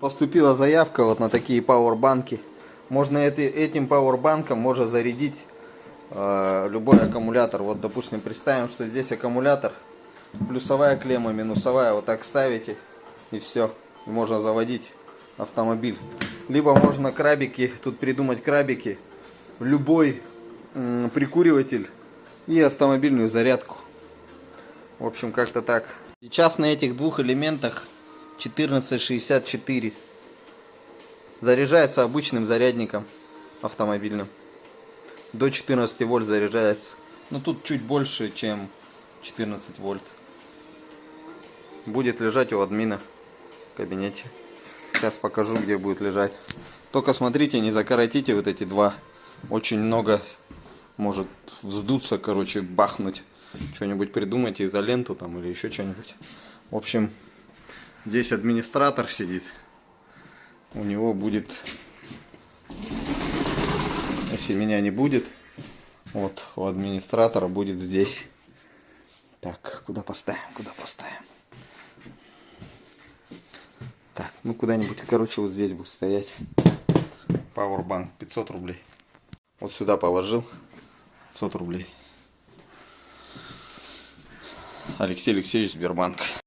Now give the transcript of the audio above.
Поступила заявка вот на такие пауэрбанки. Можно этим пауэрбанком можно зарядить любой аккумулятор. Вот, допустим, представим, что здесь аккумулятор, плюсовая клемма, минусовая. Вот так ставите и все. И можно заводить автомобиль. Либо можно крабики, тут придумать крабики, любой прикуриватель и автомобильную зарядку. В общем, как-то так. Сейчас на этих двух элементах 1464. Заряжается обычным зарядником автомобильным. До 14 вольт заряжается. Но тут чуть больше, чем 14 вольт. Будет лежать у админа в кабинете. Сейчас покажу, где будет лежать. Только смотрите, не закоротите вот эти два. Очень много может вздуться, короче, бахнуть. Что-нибудь придумайте, изоленту там или еще что-нибудь. В общем, здесь администратор сидит. У него будет, если меня не будет, вот у администратора будет здесь. Так, куда поставим, куда поставим? Так, ну куда-нибудь, короче, вот здесь будет стоять. Powerbank 500 рублей. Вот сюда положил 500 рублей. Алексей Алексеевич, Сбербанк.